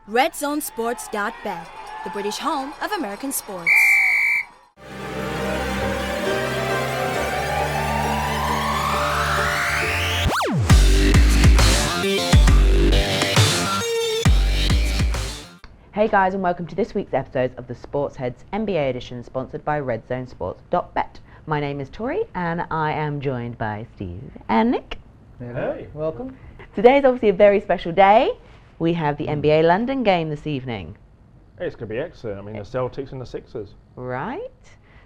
RedZoneSports.bet, the British home of American sports. Hey guys, and welcome to this week's episode of the SportsHeads NBA edition, sponsored by RedZoneSports.bet. My name is Tori, and I am joined by Steve and Nick. Hey, welcome. Today is obviously a very special day. We have the NBA London game this evening. It's going to be excellent. I mean, the Celtics and the Sixers. Right.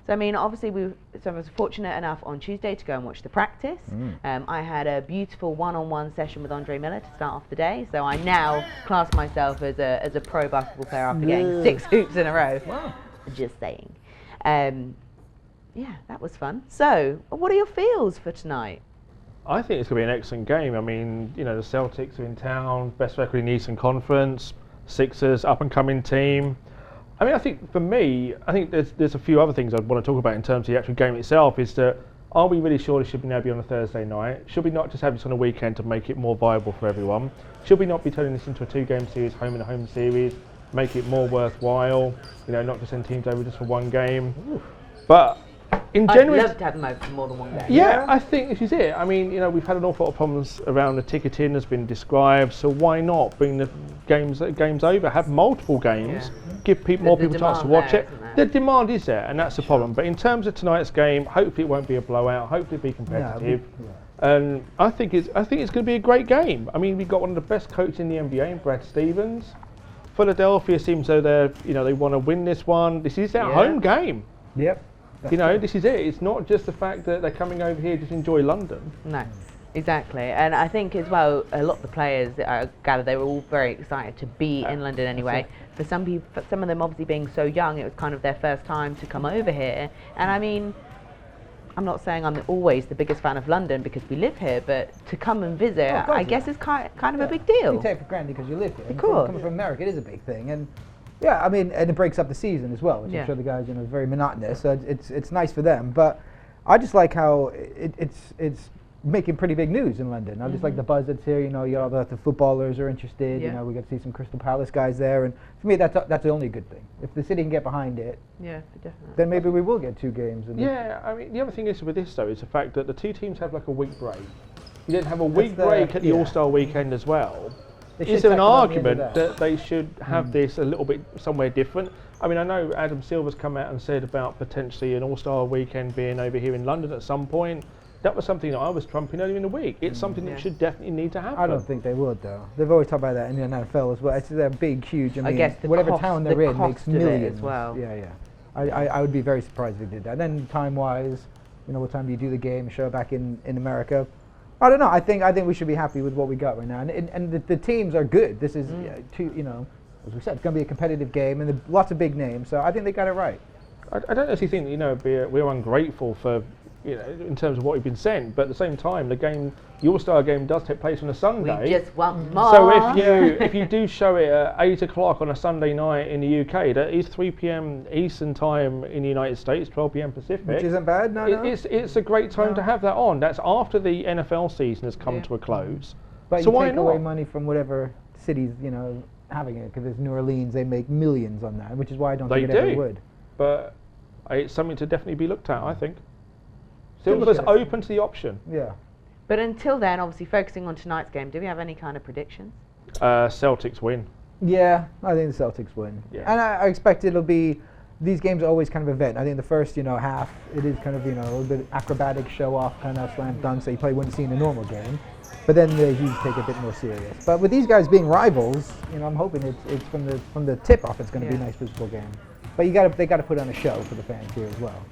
So, I mean, obviously, I was fortunate enough on Tuesday to go and watch the practice. I had a beautiful one-on-one session with Andre Miller to start off the day. So I now class myself as a pro basketball player after getting 6 hoops in a row. Wow. Just saying. Yeah, that was fun. So, what are your feels for tonight? I think it's going to be an excellent game. I mean, you know, the Celtics are in town, best record in the Eastern Conference, Sixers, up-and-coming team. I mean, I think for me, I think there's a few other things I'd want to talk about in terms of the actual game itself, is that are we really sure it should now be on a Thursday night? Should we not just have this on a weekend to make it more viable for everyone? Should we not be turning this into a 2-game series, home and home series, make it more worthwhile, you know, not just send teams over just for one game? But in general, I'd love to have them over for more than one game. Yeah, I think this is it. I mean, you know, we've had an awful lot of problems around the ticketing has been described, so why not bring the games over, have multiple games, give more people a chance to watch it. The demand is there, and that's the problem. But in terms of tonight's game, hopefully it won't be a blowout, hopefully it'll be competitive. And I think it's going to be a great game. I mean, we've got one of the best coaches in the NBA, in Brad Stevens. Philadelphia seems so they want to win this one. This is their home game. Yep. You know, this is it. It's not just the fact that they're coming over here to just enjoy London. No, exactly. And I think as well, a lot of the players that I gather, they were all very excited to be in London anyway. For some people, some of them obviously being so young, it was kind of their first time to come over here. And I mean, I'm not saying I'm always the biggest fan of London because we live here, but to come and visit, I guess is kind of a big deal. You take it for granted because you live here. Of course. Coming from America, it is a big thing. And yeah, I mean, and it breaks up the season as well, which I'm sure the guys, is very monotonous. So it's nice for them. But I just like how it's making pretty big news in London. I just like the buzz that's here. You know, all the footballers are interested. You know, we get to see some Crystal Palace guys there, and for me, that's the only good thing. If the city can get behind it, definitely, then maybe we will get 2 games. I mean, the other thing is with this though is the fact that the 2 teams have like a week break. You didn't have a week break at the AllStar Weekend as well. Is there an argument that they should have this a little bit somewhere different? I mean, I know Adam Silver's come out and said about potentially an All-Star Weekend being over here in London at some point. That was something that I was trumping earlier in the week. It's something that should definitely need to happen. I don't think they would, though. They've always talked about that in the NFL as well. It's they're big, huge. I mean, guess whatever town they're in makes millions as well. Yeah. I would be very surprised if they did that. And then time-wise, what time do you do the game? Show it back in America. I don't know. I think we should be happy with what we got right now, and the teams are good. This is as we said, it's going to be a competitive game, and lots of big names. So I think they got it right. I don't actually think we're ungrateful for in terms of what we've been sent, but at the same time, the All-Star game does take place on a Sunday. We just want more. So if you do show it at 8 o'clock on a Sunday night in the UK, that is 3 p.m. Eastern time in the United States, 12 p.m. Pacific. Which isn't bad. It's a great time to have that on. That's after the NFL season has come to a close. But so you why take not? away money from whatever cities having it, because there's New Orleans, they make millions on that, which is why I don't think it ever would. But it's something to definitely be looked at, I think. Silver's open to the option. Yeah. But until then, obviously focusing on tonight's game, do we have any kind of predictions? Celtics win. Yeah, I think the Celtics win. Yeah. And I expect it'll be, these games are always kind of event. I think the first, half, it is kind of, a little bit acrobatic show off, kind of slam dunk, so you probably wouldn't see in a normal game. But then the Heat take it a bit more serious. But with these guys being rivals, I'm hoping it's from the tip off, it's going to be a nice physical game. But they got to put on a show for the fans here as well.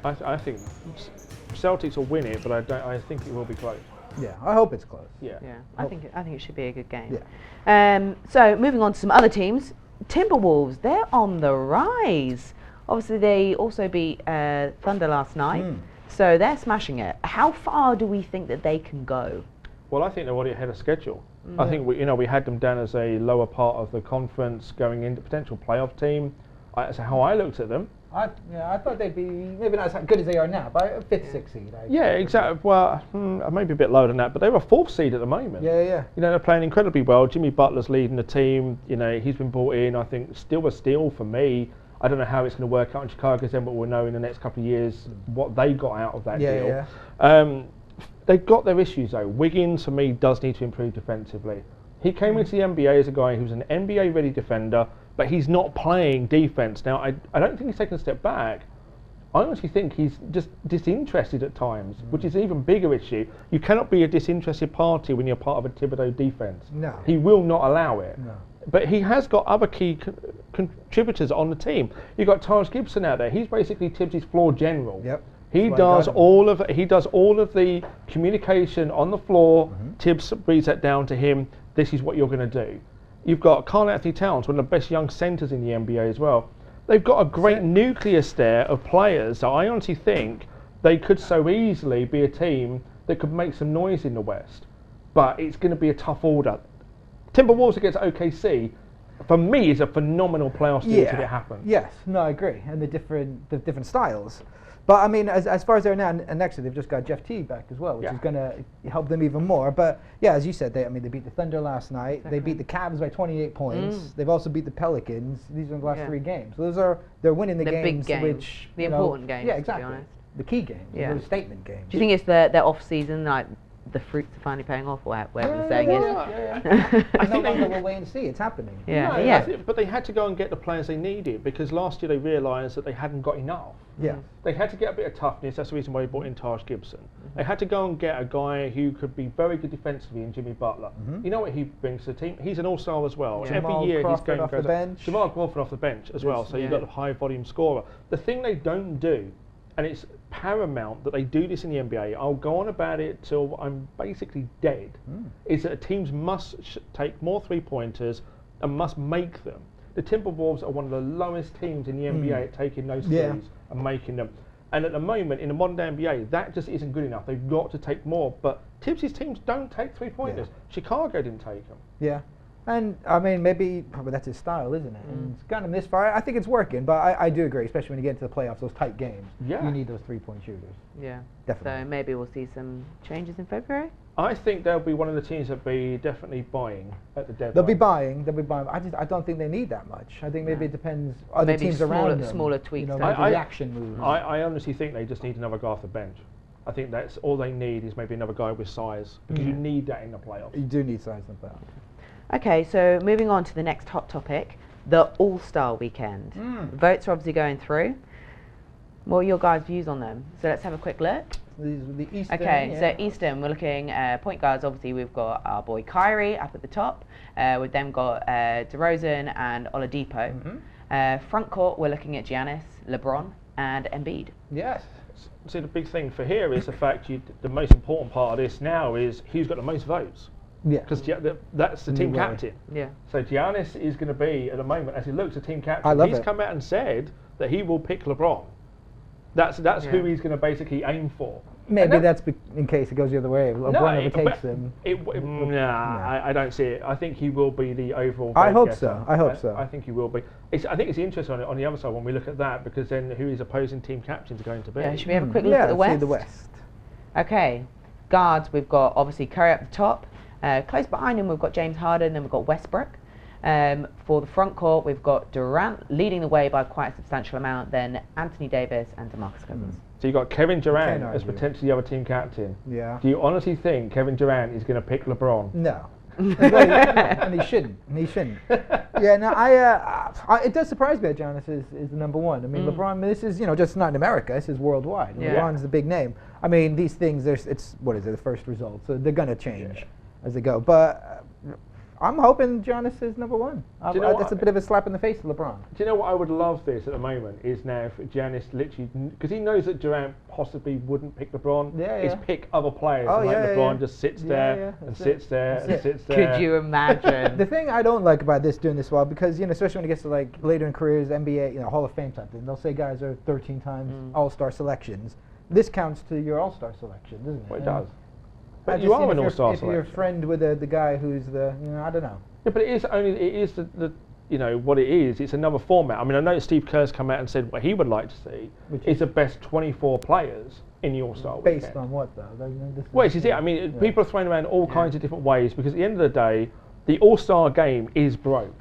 I think Celtics will win it, but I think it will be close. Yeah, I hope it's close. Yeah. I think it should be a good game. Yeah. So moving on to some other teams, Timberwolves, they're on the rise. Obviously, they also beat Thunder last night, so they're smashing it. How far do we think that they can go? Well, I think they're already ahead of schedule. I think we had them down as a lower part of the conference going into potential playoff team. That's how I looked at them. I thought they'd be maybe not as good as they are now, but a 5th, 6th seed. Yeah, exactly. Well, maybe a bit lower than that, but they were 4th seed at the moment. Yeah. You know, they're playing incredibly well. Jimmy Butler's leading the team. You know, he's been brought in. I think still a steal for me. I don't know how it's going to work out in Chicago's end, but we'll know in the next couple of years what they got out of that deal. Yeah. They've got their issues though. Wiggins, for me, does need to improve defensively. He came into the NBA as a guy who's an NBA-ready defender, but he's not playing defense. Now, I don't think he's taken a step back. I honestly think he's just disinterested at times, which is an even bigger issue. You cannot be a disinterested party when you're part of a Thibodeau defense. No. He will not allow it. No. But he has got other key contributors on the team. You've got Taj Gibson out there. He's basically Tibbs' floor general. Yep. He does all of the communication on the floor. Tibbs reads that down to him. This is what you're going to do. You've got Karl Anthony Towns, one of the best young centres in the NBA as well. They've got a great nucleus there of players. So I honestly think they could so easily be a team that could make some noise in the West. But it's going to be a tough order. Timberwolves against OKC, for me, is a phenomenal playoff series if it happens. Yes, no, I agree. And the different styles. But I mean, as far as they're now, and actually they've just got Jeff Teague back as well, which is going to help them even more. But yeah, as you said, they beat the Thunder last night. They beat the Cavs by 28 points. They've also beat the Pelicans. These are the last 3 games. So they're winning the games, big games, which the important games. Yeah, exactly. To be honest. The key games. Yeah. The statement games. Do you think it's their off season, like the fruits are finally paying off, or whatever the saying is? I no longer will wait and see. It's happening. But they had to go and get the players they needed because last year they realised that they hadn't got enough. Yeah. They had to get a bit of toughness. That's the reason why they brought in Taj Gibson. They had to go and get a guy who could be very good defensively in Jimmy Butler. You know what he brings to the team? He's an all-star as well. Yeah. Every year Crawford he's going off the bench. Jamal Crawford off the bench as well. So you've got the high-volume scorer. The thing they don't do, and it's paramount that they do this in the NBA, I'll go on about it till I'm basically dead, is that teams must take more three-pointers and must make them. The Timberwolves are one of the lowest teams in the NBA at taking those threes and making them. And at the moment, in the modern day NBA, that just isn't good enough. They've got to take more. But Tibbs' teams don't take three-pointers. Chicago didn't take them. Yeah. And, I mean, maybe that's his style, isn't it? And it's gotten him this far. I think it's working, but I do agree, especially when you get into the playoffs, those tight games. Yeah. You need those three-point shooters. Yeah. Definitely. So maybe we'll see some changes in February? I think they'll be one of the teams that'll be definitely buying at the deadline. They'll be buying. I don't think they need that much. I think maybe it depends on the teams around them. Smaller tweaks. You know, reaction moves. I honestly think they just need another guy off the bench. I think that's all they need is maybe another guy with size because you need that in the playoffs. You do need size in the playoffs. Okay, so moving on to the next hot topic, the AllStar Weekend. Votes are obviously going through. What are your guys' views on them? So let's have a quick look. The Eastern. Okay, so Eastern, we're looking point guards. Obviously, we've got our boy Kyrie up at the top. We've then got DeRozan and Oladipo. Front court, we're looking at Giannis, LeBron, and Embiid. Yes. See, the big thing for here is the fact the most important part of this now is who's got the most votes. Yeah. Because that's the team captain. Yeah. So Giannis is going to be, at the moment, as he looks, a team captain. He's come out and said that he will pick LeBron. That's who he's going to basically aim for. Maybe that's in case it goes the other way. LeBron overtakes him. I don't see it. I think he will be the overall. I hope so. I think he will be. I think it's interesting on the other side when we look at that because then who his opposing team captains are going to be. Yeah, should we have a quick look at the West? Yeah, the West. Okay, guards, we've got obviously Curry up the top. Close behind him, we've got James Harden, then we've got Westbrook. For the front court, we've got Durant leading the way by quite a substantial amount, then Anthony Davis and DeMarcus Cousins. So you've got Kevin Durant as potentially the other team captain. Yeah. Do you honestly think Kevin Durant is going to pick LeBron? No. And he shouldn't. Yeah, no, it does surprise me that Giannis is the number one. I mean, LeBron, this is, just not in America, this is worldwide. Yeah. LeBron's the big name. I mean, these things, the first result, so they're going to change as they go. But I'm hoping Giannis is number one. That's a bit of a slap in the face to LeBron. Do you know what I would love this at the moment is now if Giannis literally, because he knows that Durant possibly wouldn't pick LeBron, is pick other players. LeBron just sits there and sits there and sits there. Could you imagine? The thing I don't like about doing this well, because especially when it gets to like later in careers, NBA, Hall of Fame type thing, they'll say guys are 13 times All-Star selections. This counts to your All-Star selection, doesn't it? Well, it does. But you are an All-Star selection. If you're a friend with the guy who's I don't know. Yeah, but it is you know, what it is. It's another format. I mean, I know Steve Kerr's come out and said what he would like to see is the best 24 players in the AllStar Weekend. Based on what, though? Well, this is it. I mean, people are throwing around all kinds of different ways because at the end of the day, the AllStar game is broke.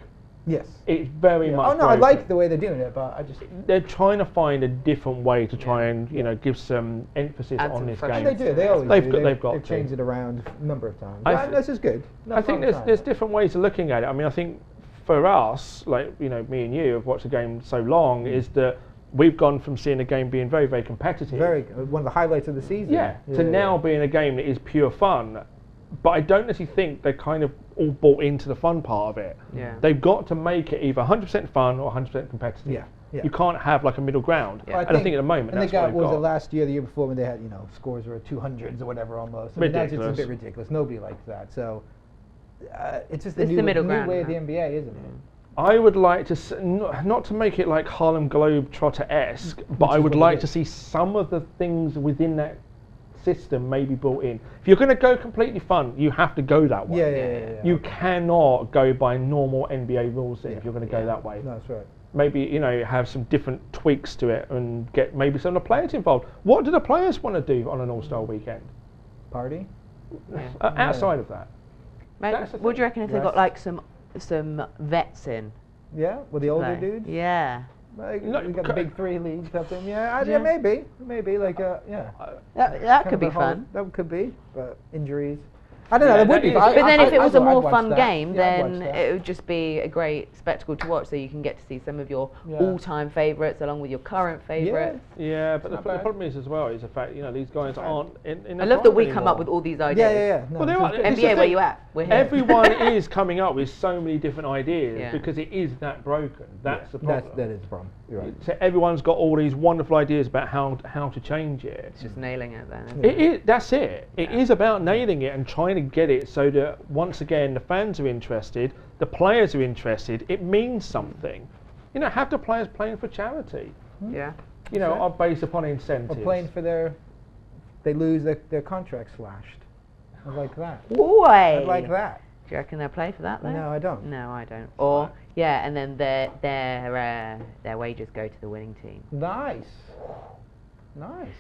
Yes. It's very much Oh, no, broken. I like the way they're doing it, but I just... They're trying to find a different way to try and, you know, give some emphasis Add on some this fresh game. And they do. They always do. They've got They've to. changed it around a number of times. I This is good. I think there's different ways of looking at it. I mean, I think for us, like, you know, me and you have watched the game so long, is that we've gone from seeing a game being very, very competitive. One of the highlights of the season. To now being a game that is pure fun. But I don't necessarily think they kind of all bought into the fun part of it. Yeah. They've got to make it either 100% fun or 100% competitive. Yeah. You can't have like a middle ground. Yeah. And I think at the moment and that's they got, what they've got. Was it last year, the year before, when they had, you know, scores were 200s or whatever almost. I mean, that's just a Ridiculous. bit ridiculous. Nobody likes that. So it's just It's the middle new ground way of now. the NBA, isn't it? I would like to, not to make it like Harlem Globetrotter-esque, but I is would what it like is. to see some of the things within that system maybe brought in. If you're going to go completely fun, you have to go that way. Yeah. You cannot go by normal NBA rules if you're going to go that way. No, that's right. Maybe, you know, have some different tweaks to it and get maybe some of the players involved. What do the players want to do on an All-Star Weekend? Party? Outside of that? That's the What do you thing. reckon if they got like some vets in? Yeah, with the older play? dudes? Yeah. Like, No, we got the big three leagues up there. Yeah, Yeah. maybe like yeah. That Kind could of be the whole- fun. That could be, but injuries. I don't know. Yeah, That would be. that is- I- But then if it was a more I'd watch fun that. game, Yeah, I'd then watch that. it would just be a great spectacle to watch. So you can get to see some of your Yeah. all-time favourites along with your current favourites. Yeah, but the not bad. problem is as well is the fact, you know, these guys aren't in I their love that prime we come anymore. up with all these ideas. Yeah. No, Well, there this are- is good. it's the NBA, where thing. you at? We're here. Everyone is coming up with so many different ideas Yeah. because it is that broken. That's the problem. That is the problem. You're right. So everyone's got all these wonderful ideas about how to change it. It's just nailing it then. isn't It is, that's it. It is about nailing it and trying to get it so that once again the fans are interested, the players are interested. It means something. You know, have the players playing for charity. Yeah. You know, Sure. are based upon Or incentives. playing for they lose their contract slashed. I like that. Boy. I like that. Do you reckon they'll play for that though? No, I don't. No, I don't. Or and then their wages go to the winning team. Nice.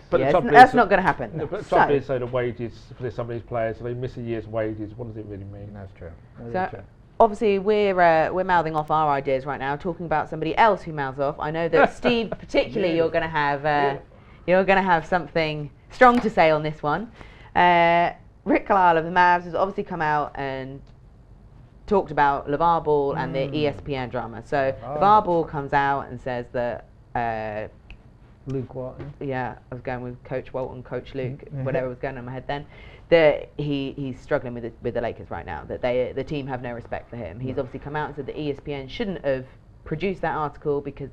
But Yeah, the trouble that's is, not going to happen. The trouble So- is, so the wages for some of these players, if they miss a year's wages, what does it really mean? That's true. That So is true. obviously we're mouthing off our ideas right now, talking about somebody else who mouths off. I know that Steve, particularly, you're going to have something strong to say on this one. Rick Carlisle of the Mavs has obviously come out and talked about LaVar Ball and the ESPN drama. So LaVar Ball comes out and says that. Luke Walton. Yeah, I was going with Coach Walton, Coach Luke, Mhm. whatever was going on in my head then. That he's struggling with the Lakers right now. That the team have no respect for him. He's obviously come out and said that ESPN shouldn't have produced that article because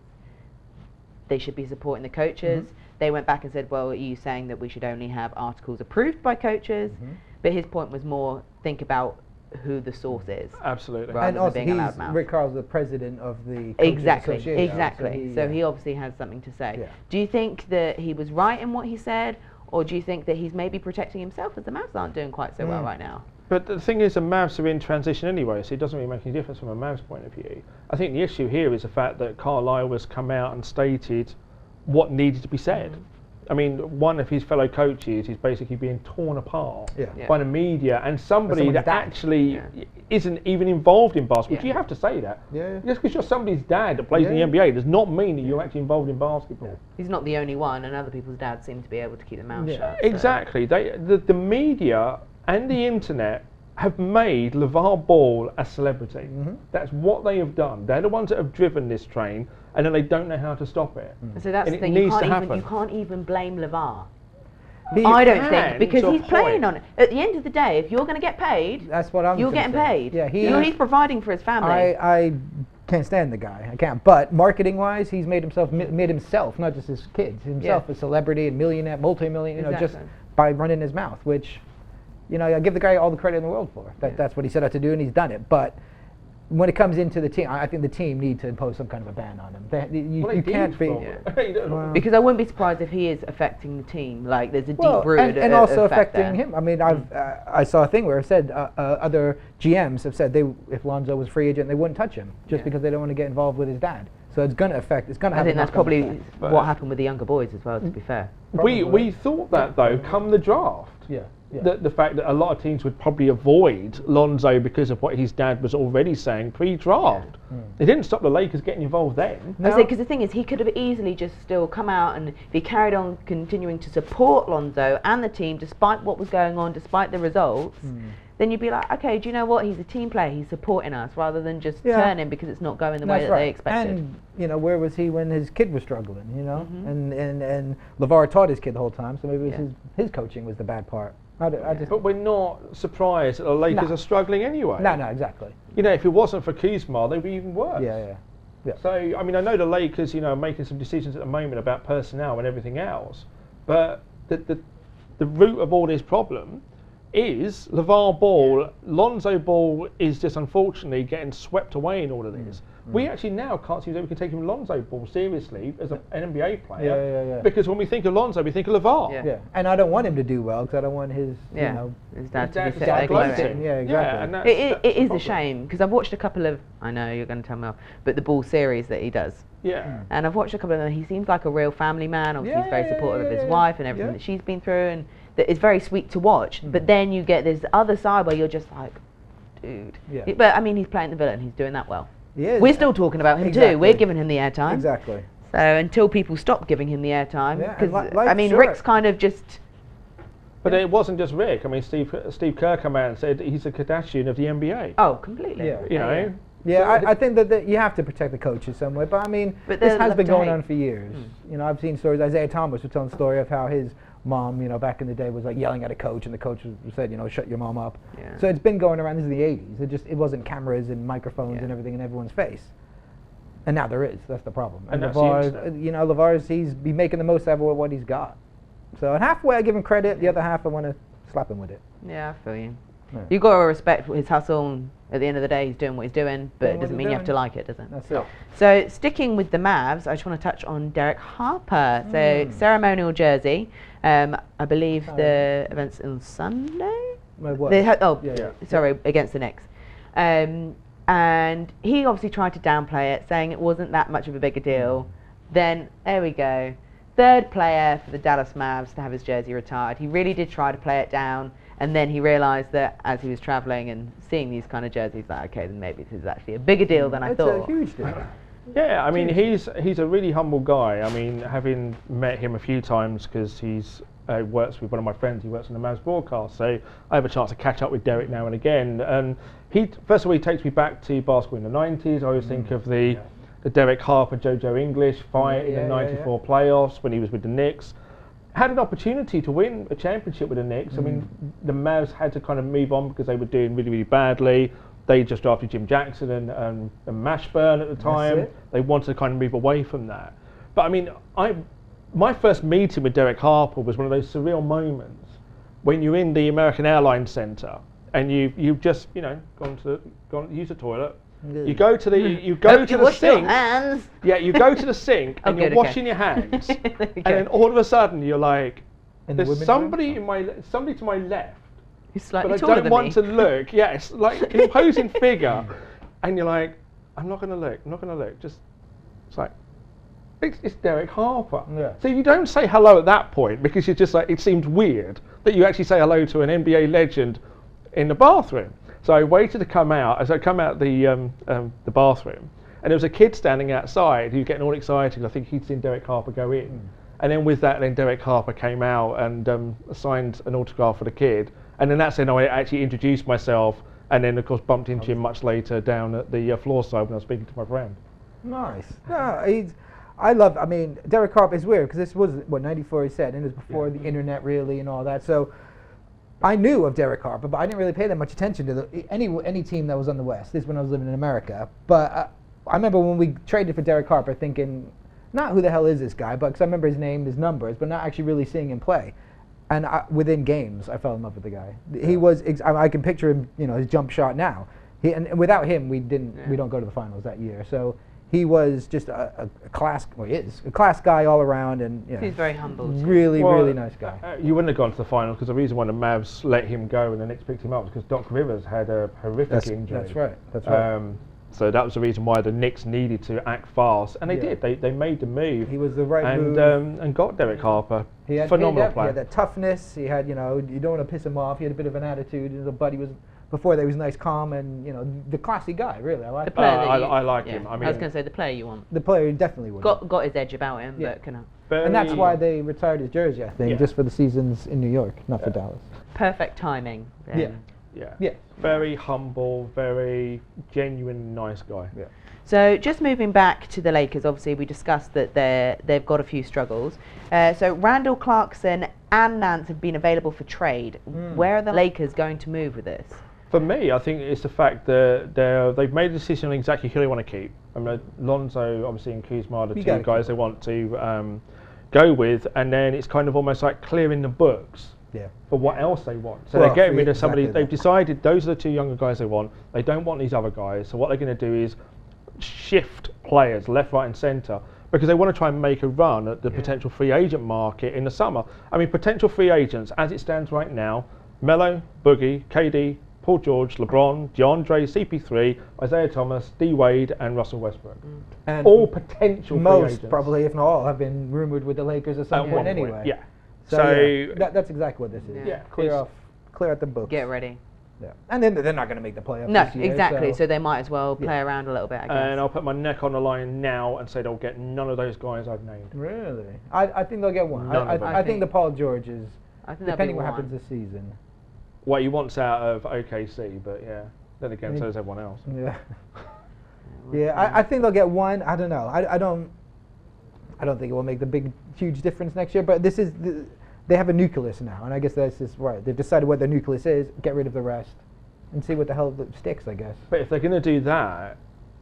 they should be supporting the coaches. They went back and said, well, are you saying that we should only have articles approved by coaches? But his point was more think about who the source is. Absolutely. Right. And than also, being a he's loudmouth. Rick Carl's the president of the Coaches Exactly, Association, exactly. So yeah. he obviously has something to say. Yeah. Do you think that he was right in what he said, or do you think that he's maybe protecting himself as the Mavs aren't doing quite so well right now? But the thing is, the Mavs are in transition anyway, so it doesn't really make any difference from a Mavs point of view. I think the issue here is the fact that Carlisle has come out and stated what needed to be said. I mean, one of his fellow coaches is basically being torn apart Yeah. by the media and somebody someone's that dad. actually isn't even involved in basketball. Yeah. Do you have to say that? Yeah. Just because you're somebody's dad that plays in Yeah. the NBA does not mean that you're actually involved in basketball. He's not the only one, and other people's dads seem to be able to keep their mouth Yeah. shut. so- Exactly. The media and the internet have made LaVar Ball a celebrity. That's what they have done. They're the ones that have driven this train, and then they don't know how to stop it. So that's And the it thing. You needs to can't, even, happen. you can't even blame LaVar. He- I don't can think, because to a he's playing point. on it. At the end of the day, if you're going to get paid, That's what I'm you're gonna getting say. paid. Yeah, He's providing for his family. I can't stand the guy. I can't. But marketing-wise, he's made himself, not just his kids, himself a celebrity, a millionaire, multi-million, just Exactly. by running his mouth. Which, I give the guy all the credit in the world for. That's what he set out to do, and he's done it. But when it comes into the team, I think the team need to impose some kind of a ban on him. You can't be. Because I wouldn't be surprised if he is affecting the team. Like there's a deep rooted and also effect affecting there. him. I mean, I saw a thing where it said other GMs have said if Lonzo was free agent, they wouldn't touch him just because they don't want to get involved with his dad. So it's going to affect. It's going to have. I think that's probably effect. what happened with the younger boys as well. To be fair, we thought that though, come the draft. Yeah. The fact that a lot of teams would probably avoid Lonzo because of what his dad was already saying pre-draft. It didn't stop the Lakers getting involved then. Because the thing is, he could have easily just still come out and if he carried on continuing to support Lonzo and the team despite what was going on, despite the results, then you'd be like, okay, do you know what? He's a team player. He's supporting us rather than just turning because it's not going the way that they expected. And where was he when his kid was struggling? And LaVar taught his kid the whole time, so maybe his coaching was the bad part. But we're not surprised that the Lakers are struggling anyway. No, exactly. If it wasn't for Kuzma, they'd be even worse. Yeah. So, I mean, I know the Lakers, are making some decisions at the moment about personnel and everything else, but the root of all this problem is LaVar Ball. Lonzo Ball is just unfortunately getting swept away in all of this. We actually now can't see that we can take him Lonzo Ball seriously as an NBA player. Because when we think of Lonzo, we think of LaVar. Yeah. And I don't want him to do well because I don't want his his dad to be start gloating. Yeah, exactly. And it is a shame because I've watched a couple of. I know you're going to tell me off, but the Ball series that he does. Yeah. And I've watched a couple of them. He seems like a real family man. Obviously, he's very supportive of his wife and everything that she's been through, and that it's very sweet to watch. But then you get this other side where you're just like, dude. Yeah. But I mean, he's playing the villain. He's doing that well. We're still talking about him too. We're giving him the airtime. Exactly. So until people stop giving him the airtime, because Rick's kind of just. But it wasn't just Rick. I mean, Steve Kerr came out and said he's a Kardashian of the NBA. Oh, completely. Yeah, I think that you have to protect the coaches somewhere. But I mean, this has been going on for years. I've seen stories. Isaiah Thomas was telling a story of how his mom, back in the day was like yelling at a coach, and the coach said, shut your mom up. Yeah. So it's been going around. This is the 80s. It wasn't cameras and microphones and everything in everyone's face. And now there is. That's the problem. And LaVar's he's be making the most out of what he's got. So halfway I give him credit. The other half I want to slap him with it. Yeah, I feel you. Yeah. You've got to respect his hustle. And at the end of the day, he's doing what he's doing, but it doesn't mean you have to like it, does it? That's it. So sticking with the Mavs, I just want to touch on Derek Harper. So ceremonial jersey. I believe the event's on Sunday. Against the Knicks. And he obviously tried to downplay it, saying it wasn't that much of a bigger deal. Then there we go. Third player for the Dallas Mavs to have his jersey retired. He really did try to play it down. And then he realised that as he was travelling and seeing these kind of jerseys, like, okay, then maybe this is actually a bigger deal than I thought. It's a huge deal. Yeah, I mean, he's a really humble guy. I mean, having met him a few times because he's works with one of my friends. He works on the Mavs broadcast, so I have a chance to catch up with Derek now and again. And first of all, he takes me back to basketball in the 90s. I always think of the Derek Harper, JoJo English fight in the 94 playoffs when he was with the Knicks. Had an opportunity to win a championship with the Knicks. I mean, the Mavs had to kind of move on because they were doing really, really badly. They just drafted Jim Jackson and Mashburn at the time. They wanted to kind of move away from that. But I mean, my first meeting with Derek Harper was one of those surreal moments when you're in the American Airlines Centre and you've just gone to use the toilet. You go to the sink. Yeah, you go to the sink and you're washing your hands, and then all of a sudden you're like, "There's somebody to my left, but I don't want to look." Yeah, it's like an imposing figure, and you're like, "I'm not going to look. I'm not going to look." Just it's like it's Derek Harper. Yeah. So you don't say hello at that point because you're just like it seemed weird that you actually say hello to an NBA legend in the bathroom. So I waited to come out. As I come out the bathroom, and there was a kid standing outside who was getting all excited. I think he'd seen Derek Harper go in, and then with that, then Derek Harper came out and signed an autograph for the kid. And then that's when I actually introduced myself, and then of course bumped into him much later down at the floor side when I was speaking to my friend. Nice. No, I mean, Derek Harper is weird because this was 94 he said, and it was before the internet really and all that. So. I knew of Derek Harper, but I didn't really pay that much attention to any team that was on the West. This is when I was living in America. But I remember when we traded for Derek Harper thinking, not who the hell is this guy, but because I remember his name, his numbers, but not actually really seeing him play. And within games, I fell in love with the guy. He was, I can picture him, his jump shot now. And without him, we don't go to the finals that year. So he was just a class, well, he is a class guy all around, and he's very humble. Really nice guy. You wouldn't have gone to the finals because the reason why the Mavs let him go and the Knicks picked him up was because Doc Rivers had a horrific injury. That's right. So that was the reason why the Knicks needed to act fast, and they did. They made the move. He was the right move. And got Derek Harper. Phenomenal player. He had that toughness. He had, you don't want to piss him off. He had a bit of an attitude. His buddy was, before that, he was nice, calm, and, the classy guy, really. I like him. I like him. I was going to say the player you want. The player definitely would. Got his edge about him, but and that's why they retired his jersey, I think, just for the seasons in New York, not for Dallas. Perfect timing. Yeah. Very humble, very genuine, nice guy. Yeah. So just moving back to the Lakers, obviously we discussed that they've got a few struggles. So Randall Clarkson and Nance have been available for trade. Where are the Lakers going to move with this? For me, I think it's the fact that they've made a decision on exactly who they want to keep. I mean, Lonzo, obviously, and Kuzma are the two guys they want to go with, and then it's kind of almost like clearing the books for what else they want. So they're getting rid of somebody. They've decided those are the two younger guys they want. They don't want these other guys. So what they're going to do is shift players left, right, and centre because they want to try and make a run at the potential free agent market in the summer. I mean, potential free agents as it stands right now: Melo, Boogie, KD, Paul George, LeBron, DeAndre, CP3, Isaiah Thomas, D Wade, and Russell Westbrook. And all potential free agents. Most, probably, if not all, have been rumoured with the Lakers at some point anyway. Yeah. So that's exactly what this is. Yeah. Clear out the books. Get ready. Yeah. And then they're not going to make the playoffs. No, this year, exactly. So they might as well play around a little bit, I guess. And I'll put my neck on the line now and say they'll get none of those guys I've named. Really? I think they'll get one. I think the Paul George is, depending what happens this season. What he wants out of OKC, but then again, so does everyone else. Yeah. I think they'll get one. I don't know. I don't think it will make the huge difference next year. But they have a nucleus now, and I guess that's just right. They've decided what their nucleus is. Get rid of the rest, and see what the hell sticks, I guess. But if they're going to do that,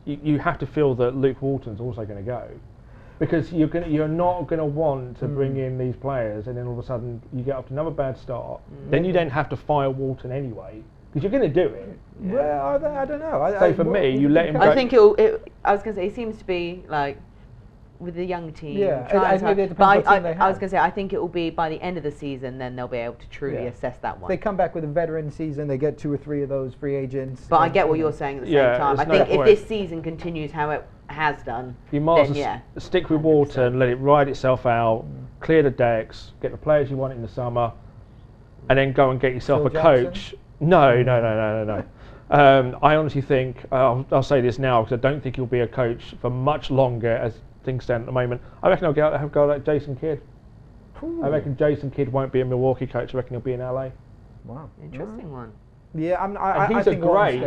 you have to feel that Luke Walton's also going to go, because you're not going to want to bring in these players, and then all of a sudden you get up to another bad start. Then you don't have to fire Walton anyway, because you're going to do it. Well, I don't know. So for me, you let him go. I think I was going to say, it seems to be like with the young team. Yeah, but I was going to say, I think it will be by the end of the season, then they'll be able to truly assess that one. They come back with a veteran season, they get 2 or 3 of those free agents. But I get what you're saying at the same time. I think if this season continues how it has done, you might as well stick with Walton, let it ride itself out, clear the decks, get the players you want in the summer, and then go and get yourself a coach. No. I honestly think, I'll say this now, because I don't think he'll be a coach for much longer as things stand at the moment. I reckon I'll have a guy like Jason Kidd. I reckon Jason Kidd won't be a Milwaukee coach. I reckon he'll be in LA. Wow. Interesting one. Yeah, he's a great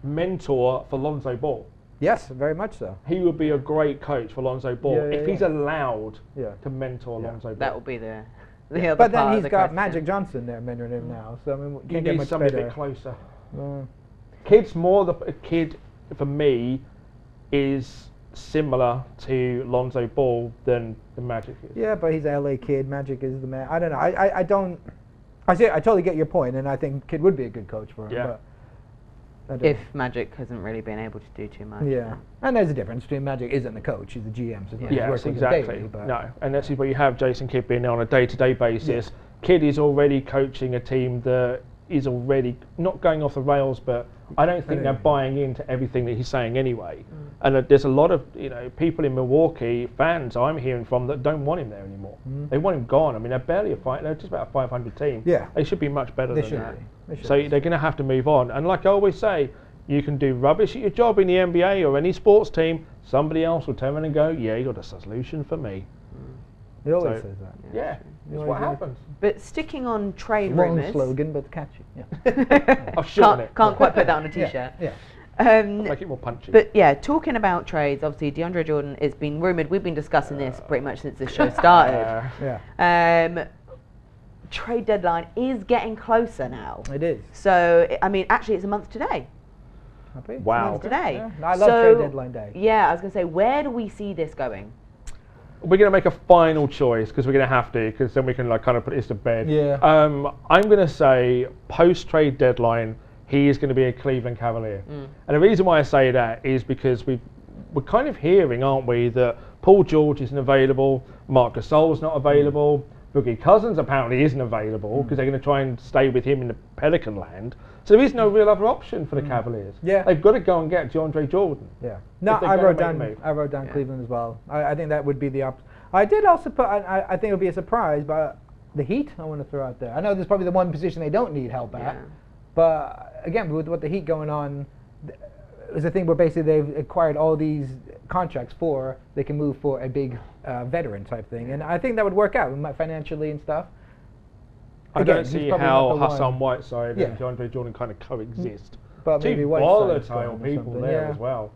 mentor for Lonzo Ball. Yes, very much so. He would be a great coach for Lonzo Ball if he's allowed to mentor Lonzo Ball. That would be the other but then part he's of got question. Magic Johnson there mentoring him now. So I mean, you need somebody a bit closer. Kidd's Kidd for me is similar to Lonzo Ball than the Magic is. Yeah, but he's an LA kid. Magic is the man. I don't know. I totally get your point, and I think Kidd would be a good coach for him. Yeah. But if Magic hasn't really been able to do too much. Yeah. And there's a difference between Magic isn't the coach, he's the GM. So yes, exactly. No, and that's where you have Jason Kidd being there on a day-to-day basis. Kidd is already coaching a team that is already not going off the rails, but I don't think they're buying into everything that he's saying anyway. And there's a lot of people in Milwaukee, fans I'm hearing from, that don't want him there anymore. They want him gone. I mean, they're just about a 500 team. Yeah. They should be much better than that. So they're going to have to move on. And like I always say, you can do rubbish at your job in the NBA or any sports team, somebody else will turn around and go, yeah, you got a solution for me. He always says that. Yeah, that's what happens. But sticking on trade Long rumours. slogan, but catchy. Can't quite put that on a t-shirt. Make it more punchy. But yeah, talking about trades, obviously DeAndre Jordan has been rumoured. We've been discussing this pretty much since the show started. Trade deadline is getting closer now. It is. So I mean, actually, it's a month today. Wow. Today. Yeah. I love trade deadline day. Yeah, I was going to say, where do we see this going? We're going to make a final choice because we're going to have to, because then we can kind of put this to bed. Yeah. I'm going to say post-trade deadline, he is going to be a Cleveland Cavalier. And the reason why I say that is because we're kind of hearing, aren't we, that Paul George isn't available, Marc Gasol's not available, Boogie Cousins apparently isn't available because they're going to try and stay with him in the Pelican land. So there is no real other option for the Cavaliers. Yeah. They've got to go and get DeAndre Jordan. Yeah. No, I wrote down Cleveland as well. I think that would be the option. I did also put, I think it would be a surprise, but the Heat I want to throw out there. I know this is probably the one position they don't need help at, but again, with what the Heat going on, is a thing where basically they've acquired all these contracts they can move for a big veteran type thing, and I think that would work out financially and stuff. I don't see how Hassan Whiteside and DeAndre Jordan kind of coexist. But two volatile people there as well.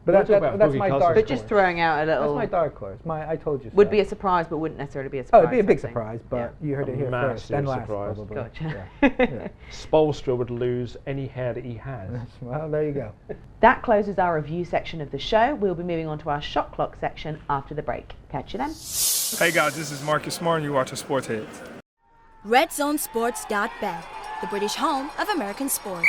But that's my dark horse. But just throwing out a little... That's my dark horse. I told you so. Would be a surprise, but wouldn't necessarily be a surprise. Oh, it'd be a big surprise, but you heard it here first. And last, probably. Gotcha. Spoelstra would lose any hair that he has. Well, there you go. That closes our review section of the show. We'll be moving on to our shot clock section after the break. Catch you then. Hey guys, this is Marcus Smart and you're watching SportsHeads. RedZoneSports.bet, the British home of American sports.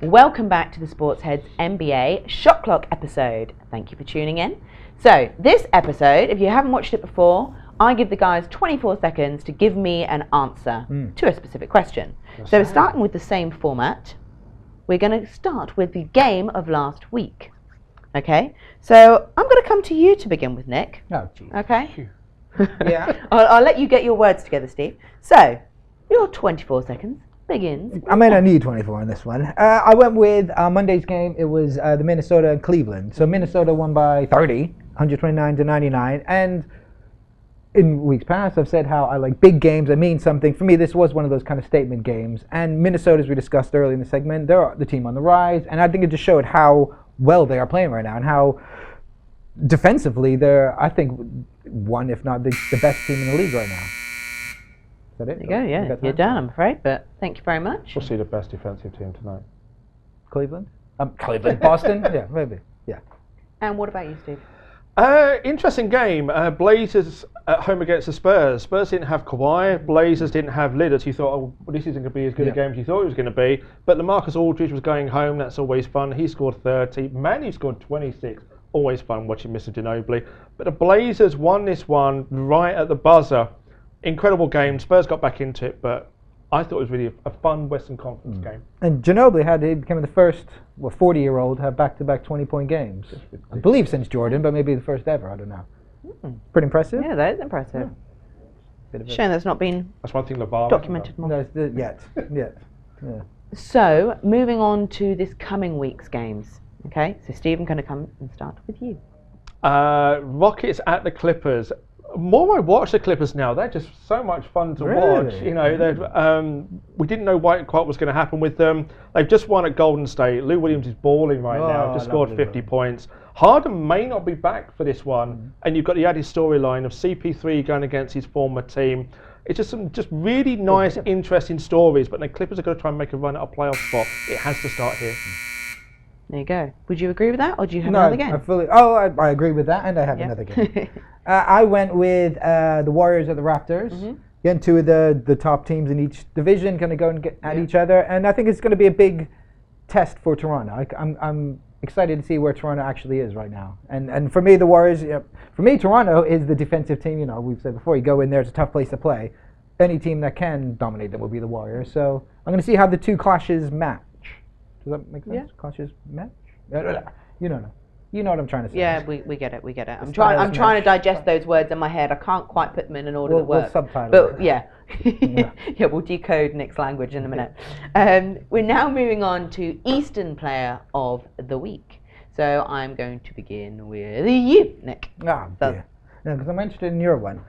Welcome back to the SportsHeads NBA Shot Clock episode. Thank you for tuning in. So, this episode, if you haven't watched it before, I give the guys 24 seconds to give me an answer to a specific question. So, we're starting with the same format. We're going to start with the game of last week. Okay? So, I'm going to come to you to begin with, Nick. Oh, geez. Okay? Yeah. I'll let you get your words together, Steve. So, your 24 seconds begins. I may not need 24 on this one. I went with Monday's game. It was the Minnesota and Cleveland. So Minnesota won by 30, 129-99. And in weeks past, I've said how I like big games that mean something. For me, this was one of those kind of statement games. And Minnesota, as we discussed earlier in the segment, they're the team on the rise. And I think it just showed how well they are playing right now and how defensively they're, I think, one, if not the best team in the league right now. Is that it? There you go, yeah. You're done, I'm afraid, but thank you very much. We'll see the best defensive team tonight. Cleveland? Cleveland. Boston? Yeah, maybe. Yeah. And what about you, Steve? Interesting game. Blazers at home against the Spurs. Spurs didn't have Kawhi. Blazers didn't have Lillard. You thought, oh, well, this isn't going to be as good a game as you thought it was going to be. But LaMarcus Aldridge was going home. That's always fun. He scored 30. Manny scored 26. Always fun watching Mr. Ginobili. But the Blazers won this one right at the buzzer. Incredible game. Spurs got back into it, but I thought it was really a fun Western Conference game. And Ginobili he became the first 40-year-old to have back-to-back 20-point games. I believe since Jordan, but maybe the first ever. I don't know. Pretty impressive. Yeah, that is impressive. Shame that's not been That's one thing LaVar documented more. No, yet. Yeah. So, moving on to this coming week's games. Okay, so Steve, I'm going to come and start with you. Rockets at the Clippers. More I watch the Clippers now, they're just so much fun to watch. You know, we didn't know quite what was going to happen with them. They've just won at Golden State. Lou Williams is balling right now. Just scored 50 points. Harden may not be back for this one, and you've got the added storyline of CP3 going against his former team. It's just some really nice, interesting stories. But the Clippers are going to try and make a run at a playoff spot. It has to start here. There you go. Would you agree with that, or do you have another game? I agree with that, and I have another game. I went with the Warriors at the Raptors. Again, two of the top teams in each division going to go and get at each other, and I think it's going to be a big test for Toronto. I'm excited to see where Toronto actually is right now. And for me, the Warriors, for me, Toronto is the defensive team. You know, we've said before, you go in there, it's a tough place to play. Any team that can dominate them will be the Warriors. So I'm going to see how the two clashes match. Does that make sense? Yeah. Clashes match? You don't know. You know what I'm trying to say. Yeah, we get it. I'm trying to digest those words in my head. I can't quite put them in an order that works. We'll subtitle but it. Yeah, we'll decode Nick's language in a minute. We're now moving on to Eastern Player of the Week. So I'm going to begin with you, Nick. Oh, dear. No, because I'm interested in your one.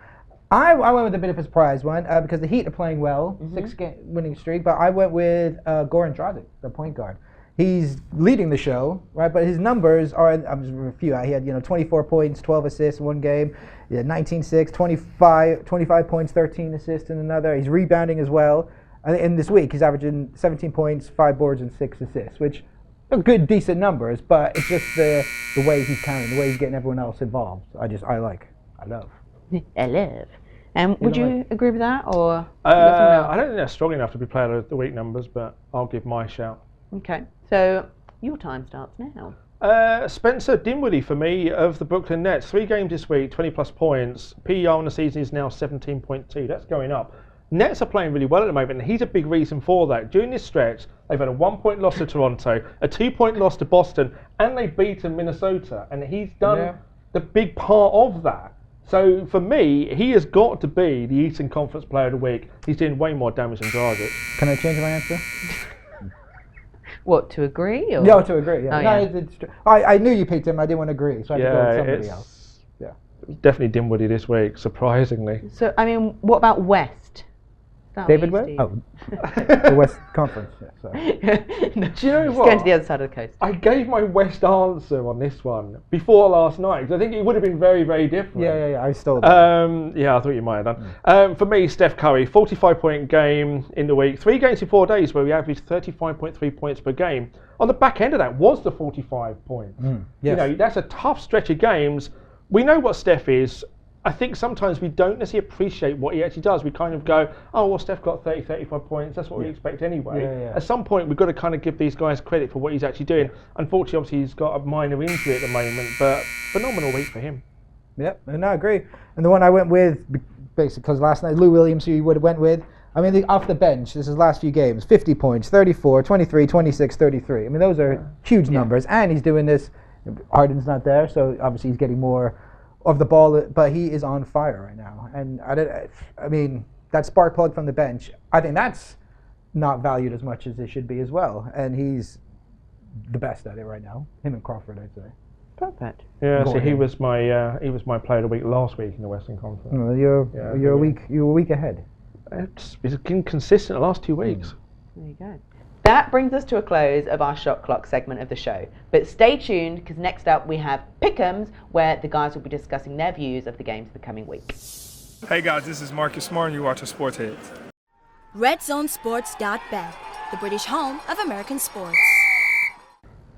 I went with a bit of a surprise one because the Heat are playing well, 6-game winning streak, but I went with Goran Dragic, the point guard. He's leading the show, right? But his numbers are, I'm just a few. He had 24 points, 12 assists in one game. He had 19-6, 25 points, 13 assists in another. He's rebounding as well. And this week, he's averaging 17 points, 5 boards, and 6 assists, which are good, decent numbers. But it's just the way he's counting, the way he's getting everyone else involved. I love. I love. And would you agree with that, or? I don't think they're strong enough to be player of the week numbers, but I'll give my shout. Okay, so your time starts now. Spencer Dinwiddie for me of the Brooklyn Nets. 3 games this week, 20 plus points. PER on the season is now 17.2. That's going up. Nets are playing really well at the moment, and he's a big reason for that. During this stretch, they've had a 1-point loss to Toronto, a 2-point loss to Boston, and they've beaten Minnesota, and he's done the big part of that. So for me, he has got to be the Eastern Conference Player of the Week. He's doing way more damage than Dragic. Can I change my answer? What, to agree? Or? No, to agree. Yeah. Oh, no, yeah. I knew you picked him. I didn't want to agree, so I had to go with somebody else. Yeah. Definitely Dinwiddie this week, surprisingly. So, I mean, what about West? David West? Oh, the West Conference. Yeah, sorry. No, do you know what? Going to the other side of the coast. I gave my West answer on this one before last night, because I think it would have been very, very different. Yeah. I stole that. Yeah, I thought you might have done. For me, Steph Curry, 45-point game in the week. 3 games in 4 days where we averaged 35.3 points per game. On the back end of that was the 45 points. Yes. You know, that's a tough stretch of games. We know what Steph is. I think sometimes we don't necessarily appreciate what he actually does. We kind of go, oh, well, Steph got 30, 35 points. That's what we expect anyway. Yeah. At some point, we've got to kind of give these guys credit for what he's actually doing. Unfortunately, obviously, he's got a minor injury at the moment, but phenomenal week for him. Yep, and I agree. And the one I went with, basically, because last night, Lou Williams, who you would have went with, I mean, off the bench, this is last few games, 50 points, 34, 23, 26, 33. I mean, those are huge numbers. And he's doing this, Harden's not there, so obviously he's getting more of the ball, but he is on fire right now. And I mean, that spark plug from the bench, I think that's not valued as much as it should be as well. And he's the best at it right now. Him and Crawford, I'd say. Perfect. Yeah, so he was my player of the week last week in the Western Conference. Well, you're a week ahead. It's been consistent the last 2 weeks. There you go. That brings us to a close of our Shot Clock segment of the show. But stay tuned, because next up we have Pick'ems, where the guys will be discussing their views of the games of the coming week. Hey guys, this is Marcus Smart and you're watching SportsHeads. RedZoneSports.bet, the British home of American sports.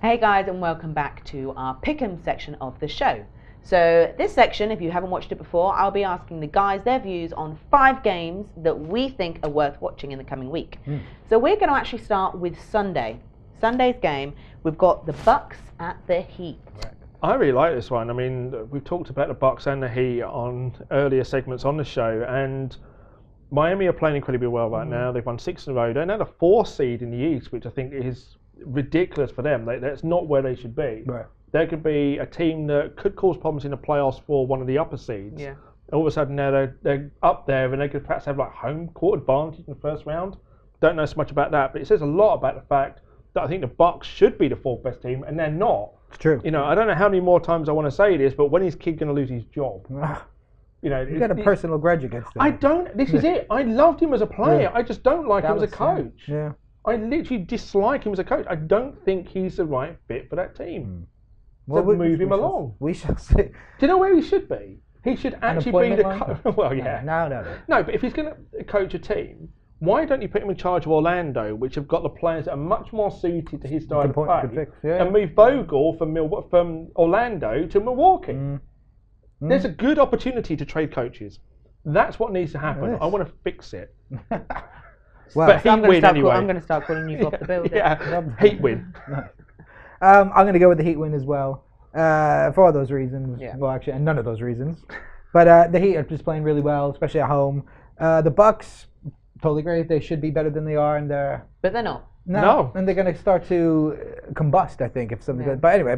Hey guys, and welcome back to our Pick'em section of the show. So this section, if you haven't watched it before, I'll be asking the guys their views on 5 games that we think are worth watching in the coming week. So we're going to actually start with Sunday. Sunday's game, we've got the Bucks at the Heat. I really like this one. I mean, we've talked about the Bucks and the Heat on earlier segments on the show, and Miami are playing incredibly well right now. They've won 6 in a row. They're now the 4th seed in the East, which I think is ridiculous for them. That's not where they should be. Right. There could be a team that could cause problems in the playoffs for one of the upper seeds. Yeah. All of a sudden now they're up there and they could perhaps have like home court advantage in the first round. Don't know so much about that, but it says a lot about the fact that I think the Bucks should be the 4th best team and they're not. It's true. You know, I don't know how many more times I want to say this, but when is Kid going to lose his job? You know, You got a personal grudge against him. I don't. This is it. I loved him as a player. Yeah. I just don't like him as a coach. Yeah. I literally dislike him as a coach. I don't think he's the right fit for that team. Well, So move him along. We shall see. Do you know where he should be? He should actually be the coach. Well, yeah. No. No, but if he's going to coach a team, why don't you put him in charge of Orlando, which have got the players that are much more suited to his style of play, good fix, yeah. and move Vogel from Orlando to Milwaukee? There's a good opportunity to trade coaches. That's what needs to happen. I want to fix it. Well, But So Heat win anyway. I'm going to start calling you off the building. Yeah, Heat win. I'm going to go with the Heat win as well, for all those reasons. Yeah. Well, actually, and none of those reasons. But the Heat are just playing really well, especially at home. The Bucks, totally agree. They should be better than they are, and they're But they're not. No. and they're going to start to combust. I think if something. Yeah. But anyway,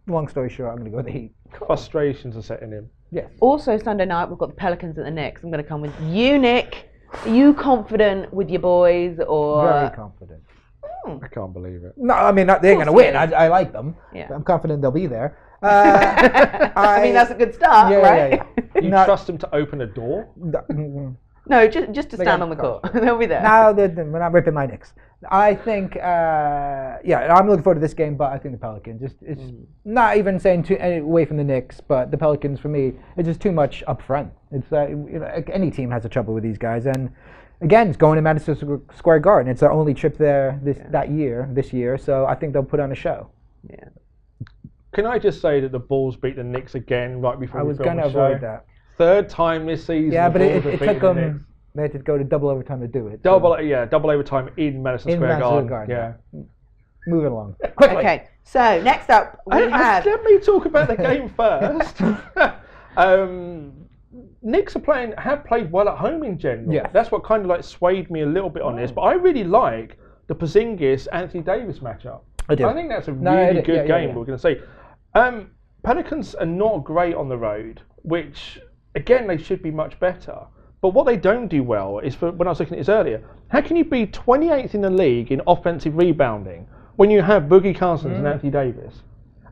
long story short, I'm going to go with the Heat. Frustrations are setting in. Yes. Also, Sunday night, we've got the Pelicans at the Knicks. I'm going to come with you, Nick. Are you confident with your boys, or? Very confident. I can't believe it. No, I mean they ain't going to win. I like them. Yeah. I'm confident they'll be there. I mean, that's a good start, right? You trust them to open a door? No, just to They stand got on the court. They'll be there. No, we're not ripping my Knicks. I think, I'm looking forward to this game, but I think the Pelicans. It's not even saying away from the Knicks, but the Pelicans for me, it's just too much up front. It's any team has a trouble with these guys, and again, it's going to Madison Square Garden. It's our only trip there this year, so I think they'll put on a show. Yeah. Can I just say that the Bulls beat the Knicks again right before I we was film going to the show? avoid that. third time this season. Yeah, but the it Bulls have took beaten the them. Knicks. They had to go to double overtime to do it. Double overtime in Madison Square Garden. Yeah. Moving along. Quickly. Okay, so next up we have. Let me talk about the game first. Knicks have played well at home in general. Yeah. That's what kind of like swayed me a little bit on this. But I really like the Porzingis-Anthony Davis matchup. I do. I think that's a really good game. We're going to see. Pelicans are not great on the road, which again they should be much better. But what they don't do well is, when I was looking at this earlier, how can you be 28th in the league in offensive rebounding when you have Boogie Cousins and Anthony Davis?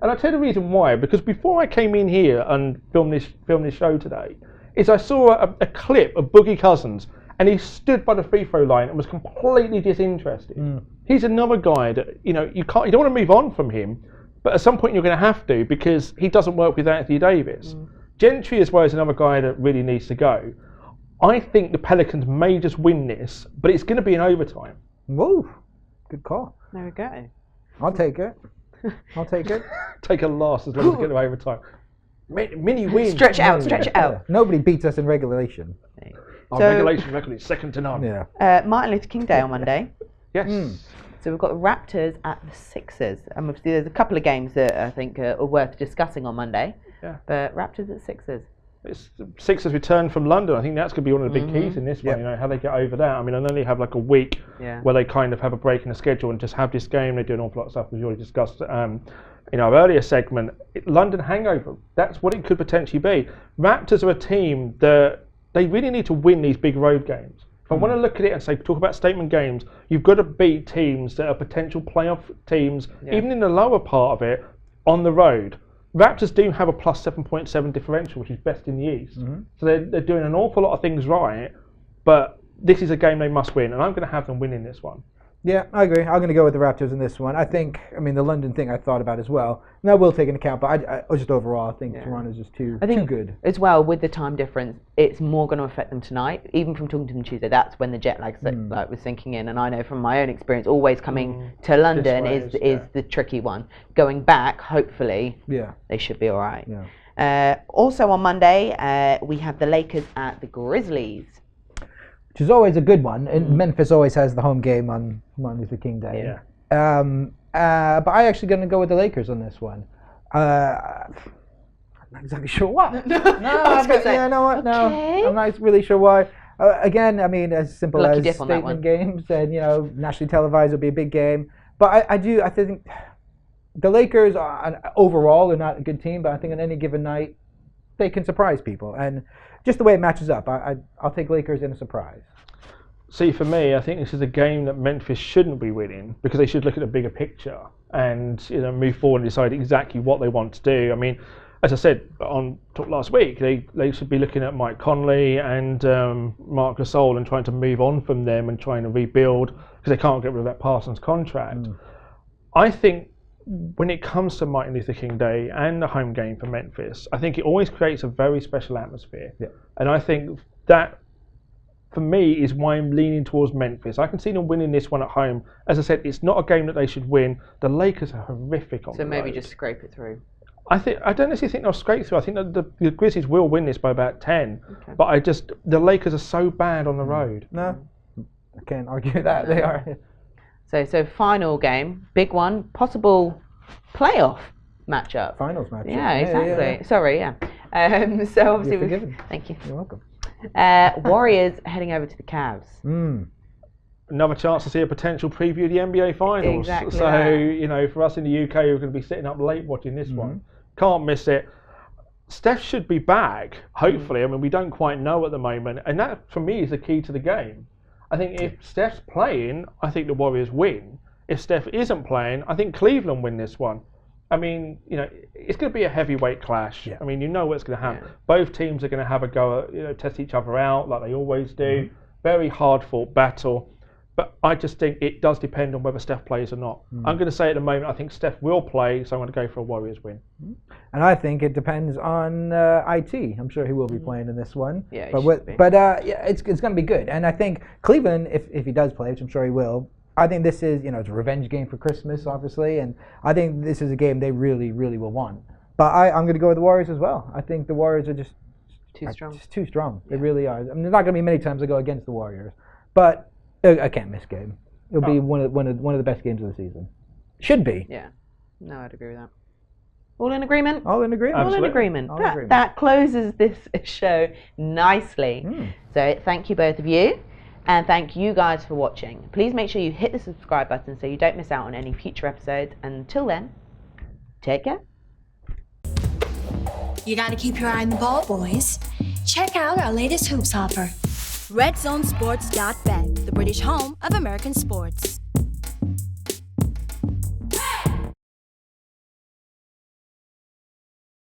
And I'll tell you the reason why. Because before I came in here and filmed this show today, is I saw a clip of Boogie Cousins, and he stood by the free throw line and was completely disinterested. He's another guy that you don't want to move on from him, but at some point you're going to have to, because he doesn't work with Anthony Davis. Gentry as well is another guy that really needs to go. I think the Pelicans may just win this, but it's going to be in overtime. Whoa, good call. There we go. I'll take it. I'll take it. Take a loss as long as we get to overtime. Mini win. Stretch it out. Nobody beats us in regulation. Our So- regulation record is second to none. Yeah. Martin Luther King Day on Monday. Yes. So we've got the Raptors at the Sixers, and obviously there's a couple of games that I think are worth discussing on Monday. Yeah. But Raptors at Sixers. It's Sixers return from London. I think that's going to be one of the big keys in this one. You know, how they get over that. I mean, I know they have like a week where they kind of have a break in the schedule and just have this game. They do an awful lot of stuff, as we already discussed in our earlier segment. London hangover. That's what it could potentially be. Raptors are a team that they really need to win these big road games. If I want to look at it and say, talk about statement games, you've got to beat teams that are potential playoff teams, even in the lower part of it, on the road. Raptors do have a plus 7.7 differential, which is best in the East. So they're doing an awful lot of things right, but this is a game they must win, and I'm going to have them winning this one. Yeah, I agree. I'm going to go with the Raptors in this one. I think, the London thing I thought about as well. And that will take into account, but I just overall, I think Toronto's just too good. As well, with the time difference, it's more going to affect them tonight. Even from talking to them Tuesday, that's when the jet lag was sinking in. And I know from my own experience, always coming to London is the tricky one. Going back, hopefully, they should be all right. Yeah. Also on Monday, we have the Lakers at the Grizzlies. Which is always a good one. And Memphis always has the home game on Martin Luther King Day. Yeah. But I'm actually going to go with the Lakers on this one. I'm not exactly sure why. No, you know what? No, I'm not really sure why. Again, as simple Lucky as statement games, and nationally televised will be a big game. But I think the Lakers overall are not a good team, but I think on any given night they can surprise people, and just the way it matches up, I'll take Lakers in a surprise. See, for me, I think this is a game that Memphis shouldn't be winning, because they should look at the bigger picture and move forward and decide exactly what they want to do. As I said on talk last week, they should be looking at Mike Conley and Marc Gasol and trying to move on from them and trying to rebuild, because they can't get rid of that Parsons contract. I think when it comes to Martin Luther King Day and the home game for Memphis, I think it always creates a very special atmosphere. Yeah. And I think that, for me, is why I'm leaning towards Memphis. I can see them winning this one at home. As I said, it's not a game that they should win. The Lakers are horrific on the road. So maybe just scrape it through. I don't necessarily think they'll scrape through. I think that the Grizzlies will win this by about 10. Okay. But the Lakers are so bad on the road. No, I can't argue that. They are. So final game, big one, possible playoff matchup. Finals matchup. Yeah, exactly. Yeah. Sorry, so obviously, you're forgiven. Thank you. You're welcome. Warriors heading over to the Cavs. Another chance to see a potential preview of the NBA Finals. Exactly. So for us in the UK, we're going to be sitting up late watching this one. Can't miss it. Steph should be back, hopefully. We don't quite know at the moment, and that for me is the key to the game. I think if Steph's playing, I think the Warriors win. If Steph isn't playing, I think Cleveland win this one. It's going to be a heavyweight clash. Yeah. You know what's going to happen. Yeah. Both teams are going to have a go at, test each other out like they always do. Very hard-fought battle. But I just think it does depend on whether Steph plays or not. I'm going to say at the moment, I think Steph will play, so I'm going to go for a Warriors win. And I think it depends on IT. I'm sure he will be playing in this one. Yeah, it's going to be good. And I think Cleveland, if he does play, which I'm sure he will, I think this is, it's a revenge game for Christmas, obviously, and I think this is a game they really, really will want. But I'm going to go with the Warriors as well. I think the Warriors are just Too strong. It's too strong. Yeah. They really are. I mean, there's not going to be many times I go against the Warriors, but I can't miss game. It'll be one of the best games of the season. Should be. Yeah. No, I'd agree with that. All in agreement? All in agreement. All in agreement. All in agreement. That closes this show nicely. So thank you both of you. And thank you guys for watching. Please make sure you hit the subscribe button so you don't miss out on any future episodes. And until then, take care. You gotta keep your eye on the ball, boys. Check out our latest hoops offer. RedZoneSports.bet, the British home of American sports.